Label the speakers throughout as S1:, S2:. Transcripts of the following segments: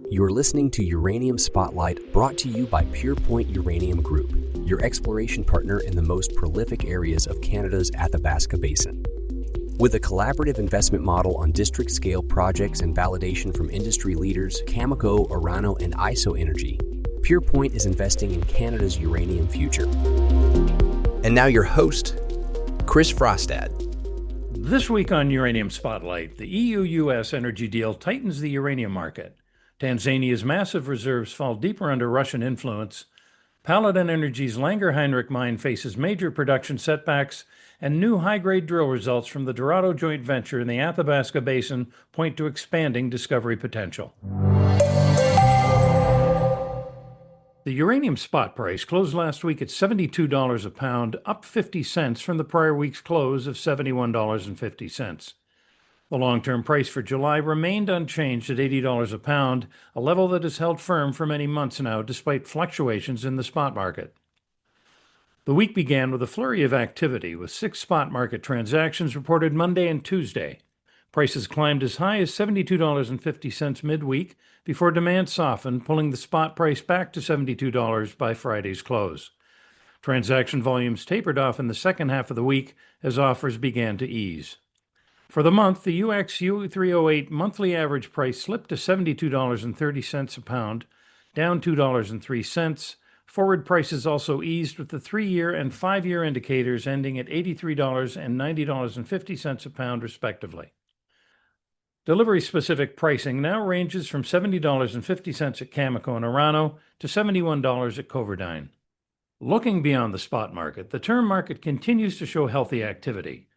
S1: You're listening to Uranium Spotlight, brought to you by Purepoint Uranium Group, your exploration partner in the most prolific areas of Canada's Athabasca Basin. With a collaborative investment model on district-scale projects and validation from industry leaders Cameco, Orano, and ISO Energy, Purepoint is investing in Canada's uranium future. And now your host, Chris Frostad.
S2: This week on Uranium Spotlight, the EU-US energy deal tightens the uranium market. Tanzania's massive reserves fall deeper under Russian influence. Paladin Energy's Langer-Heinrich mine faces major production setbacks, and new high-grade drill results from the Dorado joint venture in the Athabasca Basin point to expanding discovery potential. The uranium spot price closed last week at $72 a pound, up 50 cents from the prior week's close of $71.50. The long-term price for July remained unchanged at $80 a pound, a level that has held firm for many months now despite fluctuations in the spot market. The week began with a flurry of activity, with 6 spot market transactions reported Monday and Tuesday. Prices climbed as high as $72.50 midweek before demand softened, pulling the spot price back to $72 by Friday's close. Transaction volumes tapered off in the second half of the week as offers began to ease. For the month, the UXU308 monthly average price slipped to $72.30 a pound, down $2.03. Forward prices also eased, with the 3-year and 5-year indicators ending at $83 and $90.50 a pound, respectively. Delivery-specific pricing now ranges from $70.50 at Cameco and Orano to $71 at Coverdine. Looking beyond the spot market, the term market continues to show healthy activity.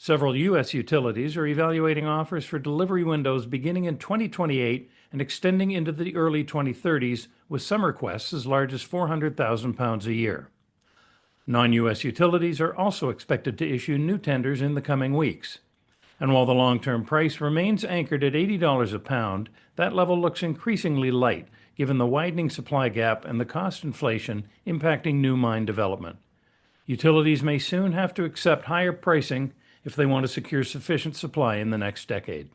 S2: Several U.S. utilities are evaluating offers for delivery windows beginning in 2028 and extending into the early 2030s, with some requests as large as 400,000 pounds a year. Non-U.S. utilities are also expected to issue new tenders in the coming weeks. And while the long-term price remains anchored at $80 a pound, that level looks increasingly light, given the widening supply gap and the cost inflation impacting new mine development. Utilities may soon have to accept higher pricing if they want to secure sufficient supply in the next decade.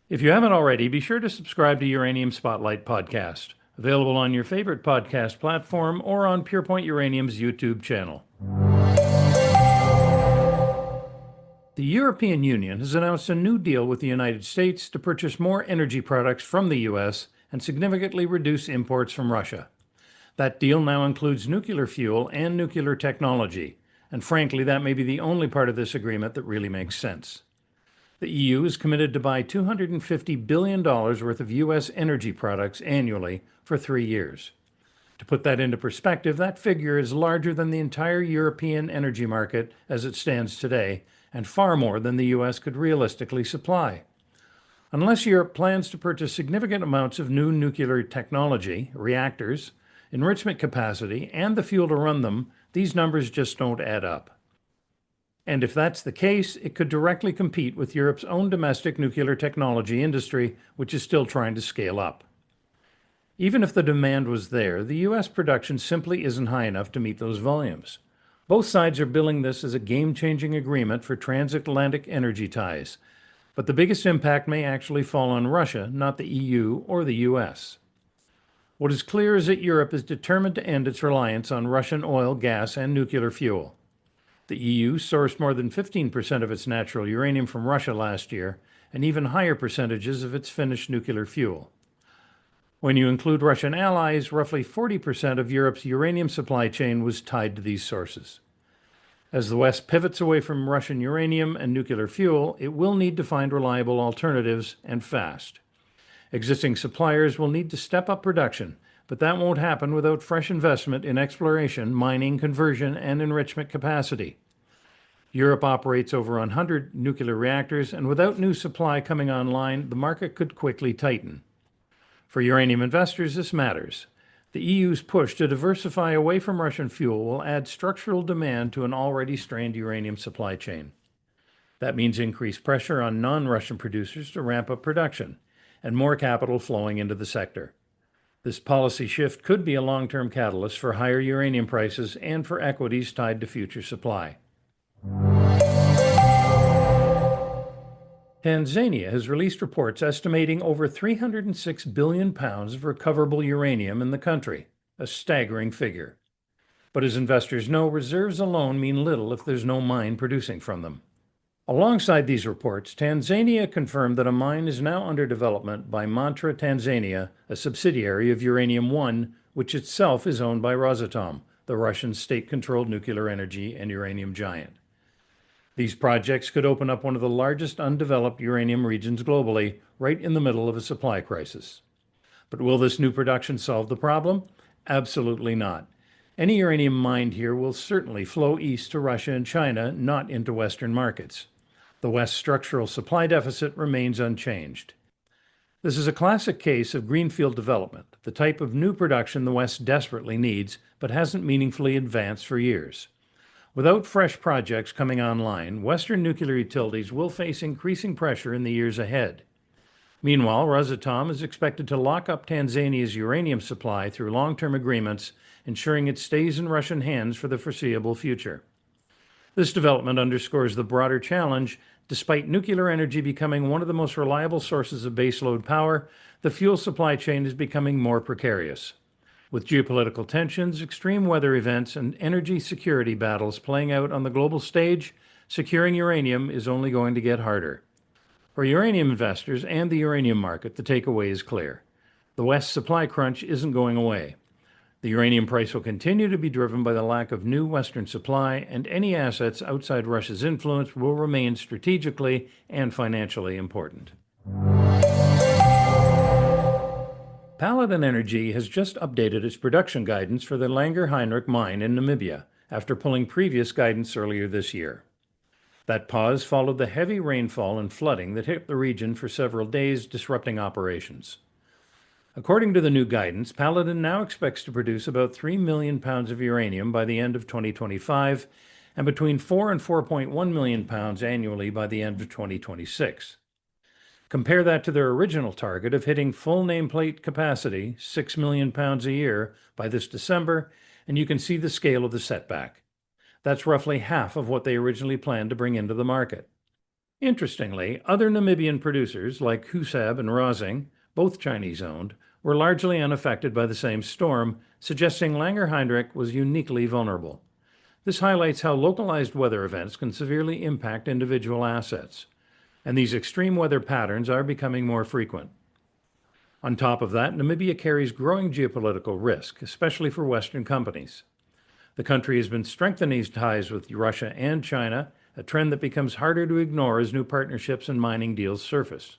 S2: If you haven't already, be sure to subscribe to Uranium Spotlight Podcast, available on your favorite podcast platform or on Purepoint Uranium's YouTube channel. The European Union has announced a new deal with the United States to purchase more energy products from the U.S. and significantly reduce imports from Russia. That deal now includes nuclear fuel and nuclear technology, and frankly, that may be the only part of this agreement that really makes sense. The EU is committed to buy $250 billion worth of U.S. energy products annually for 3 years. To put that into perspective, that figure is larger than the entire European energy market as it stands today, and far more than the U.S. could realistically supply. Unless Europe plans to purchase significant amounts of new nuclear technology, reactors, enrichment capacity, and the fuel to run them, these numbers just don't add up. And if that's the case, it could directly compete with Europe's own domestic nuclear technology industry, which is still trying to scale up. Even if the demand was there, the U.S. production simply isn't high enough to meet those volumes. Both sides are billing this as a game-changing agreement for transatlantic energy ties, but the biggest impact may actually fall on Russia, not the EU or the U.S. What is clear is that Europe is determined to end its reliance on Russian oil, gas, and nuclear fuel. The EU sourced more than 15% of its natural uranium from Russia last year, and even higher percentages of its finished nuclear fuel. When you include Russian allies, roughly 40% of Europe's uranium supply chain was tied to these sources. As the West pivots away from Russian uranium and nuclear fuel, it will need to find reliable alternatives, and fast. Existing suppliers will need to step up production, but that won't happen without fresh investment in exploration, mining, conversion, and enrichment capacity. Europe operates over 100 nuclear reactors, and without new supply coming online, the market could quickly tighten. For uranium investors, this matters. The EU's push to diversify away from Russian fuel will add structural demand to an already strained uranium supply chain. That means increased pressure on non-Russian producers to ramp up production, and more capital flowing into the sector. This policy shift could be a long-term catalyst for higher uranium prices and for equities tied to future supply. Tanzania has released reports estimating over 306 billion pounds of recoverable uranium in the country, a staggering figure. But as investors know, reserves alone mean little if there's no mine producing from them. Alongside these reports, Tanzania confirmed that a mine is now under development by Mantra Tanzania, a subsidiary of Uranium One, which itself is owned by Rosatom, the Russian state-controlled nuclear energy and uranium giant. These projects could open up one of the largest undeveloped uranium regions globally, right in the middle of a supply crisis. But will this new production solve the problem? Absolutely not. Any uranium mined here will certainly flow east to Russia and China, not into Western markets. The West's structural supply deficit remains unchanged. This is a classic case of greenfield development, the type of new production the West desperately needs, but hasn't meaningfully advanced for years. Without fresh projects coming online, Western nuclear utilities will face increasing pressure in the years ahead. Meanwhile, Rosatom is expected to lock up Tanzania's uranium supply through long-term agreements, ensuring it stays in Russian hands for the foreseeable future. This development underscores the broader challenge. Despite nuclear energy becoming one of the most reliable sources of baseload power, the fuel supply chain is becoming more precarious. With geopolitical tensions, extreme weather events, and energy security battles playing out on the global stage, securing uranium is only going to get harder. For uranium investors and the uranium market, the takeaway is clear. The West's supply crunch isn't going away. The uranium price will continue to be driven by the lack of new Western supply, and any assets outside Russia's influence will remain strategically and financially important. Paladin Energy has just updated its production guidance for the Langer Heinrich mine in Namibia after pulling previous guidance earlier this year. That pause followed the heavy rainfall and flooding that hit the region for several days, disrupting operations. According to the new guidance, Paladin now expects to produce about 3 million pounds of uranium by the end of 2025 and between 4 and 4.1 million pounds annually by the end of 2026. Compare that to their original target of hitting full nameplate capacity, 6 million pounds a year, by this December, and you can see the scale of the setback. That's roughly half of what they originally planned to bring into the market. Interestingly, other Namibian producers like Husab and Rosing, both Chinese-owned, were largely unaffected by the same storm, suggesting Langer Heinrich was uniquely vulnerable. This highlights how localized weather events can severely impact individual assets. And these extreme weather patterns are becoming more frequent. On top of that, Namibia carries growing geopolitical risk, especially for Western companies. The country has been strengthening its ties with Russia and China, a trend that becomes harder to ignore as new partnerships and mining deals surface.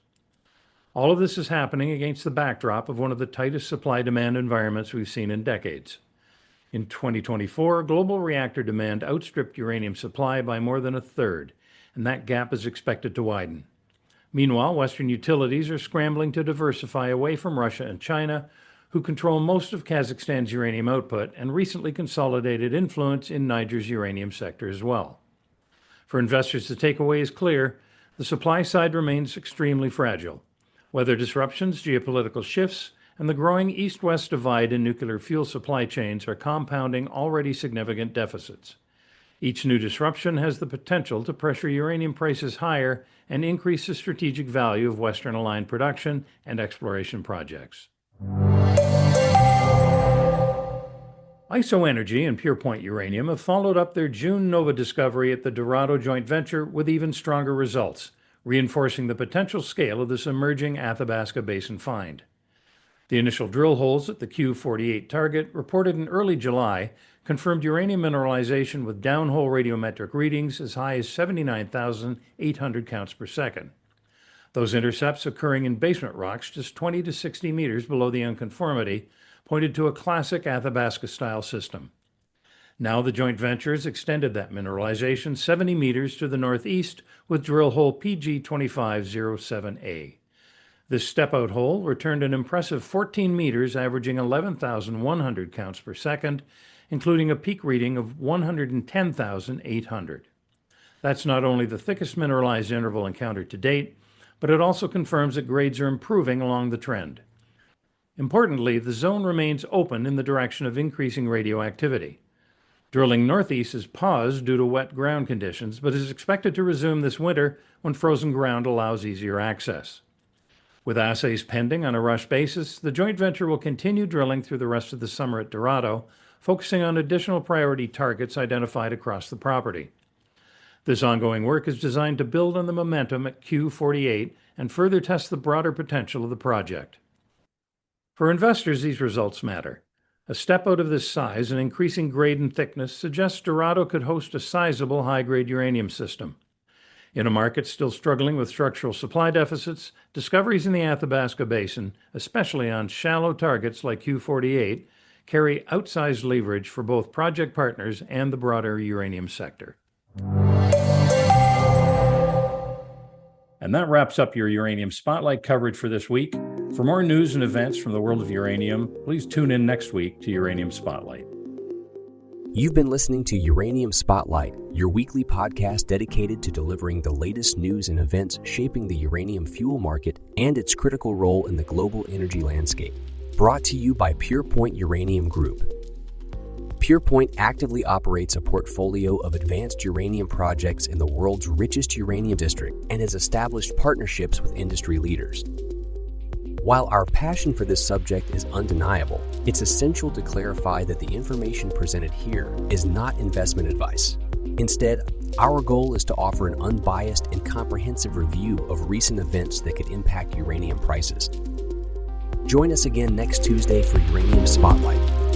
S2: All of this is happening against the backdrop of one of the tightest supply-demand environments we've seen in decades. In 2024, global reactor demand outstripped uranium supply by more than a third, and that gap is expected to widen. Meanwhile, Western utilities are scrambling to diversify away from Russia and China, who control most of Kazakhstan's uranium output and recently consolidated influence in Niger's uranium sector as well. For investors, the takeaway is clear. The supply side remains extremely fragile. Weather disruptions, geopolitical shifts, and the growing east-west divide in nuclear fuel supply chains are compounding already significant deficits. Each new disruption has the potential to pressure uranium prices higher and increase the strategic value of Western-aligned production and exploration projects. IsoEnergy and Purepoint Uranium have followed up their June NOVA discovery at the Dorado joint venture with even stronger results, reinforcing the potential scale of this emerging Athabasca Basin find. The initial drill holes at the Q48 target, reported in early July, confirmed uranium mineralization with downhole radiometric readings as high as 79,800 counts per second. Those intercepts, occurring in basement rocks just 20 to 60 meters below the unconformity, pointed to a classic Athabasca-style system. Now the joint venture has extended that mineralization 70 meters to the northeast with drill hole PG2507A. This step-out hole returned an impressive 14 meters, averaging 11,100 counts per second, including a peak reading of 110,800. That's not only the thickest mineralized interval encountered to date, but it also confirms that grades are improving along the trend. Importantly, the zone remains open in the direction of increasing radioactivity. Drilling northeast is paused due to wet ground conditions, but is expected to resume this winter when frozen ground allows easier access. With assays pending on a rush basis, the joint venture will continue drilling through the rest of the summer at Dorado, focusing on additional priority targets identified across the property. This ongoing work is designed to build on the momentum at Q48 and further test the broader potential of the project. For investors, these results matter. A step out of this size and increasing grade and thickness suggests Dorado could host a sizable high-grade uranium system. In a market still struggling with structural supply deficits, discoveries in the Athabasca Basin, especially on shallow targets like Q48, carry outsized leverage for both project partners and the broader uranium sector. And that wraps up your Uranium Spotlight coverage for this week. For more news and events from the world of uranium, please tune in next week to Uranium Spotlight.
S1: You've been listening to Uranium Spotlight, your weekly podcast dedicated to delivering the latest news and events shaping the uranium fuel market and its critical role in the global energy landscape. Brought to you by Purepoint Uranium Group. Purepoint actively operates a portfolio of advanced uranium projects in the world's richest uranium district and has established partnerships with industry leaders. While our passion for this subject is undeniable, it's essential to clarify that the information presented here is not investment advice. Instead, our goal is to offer an unbiased and comprehensive review of recent events that could impact uranium prices. Join us again next Tuesday for Uranium Spotlight.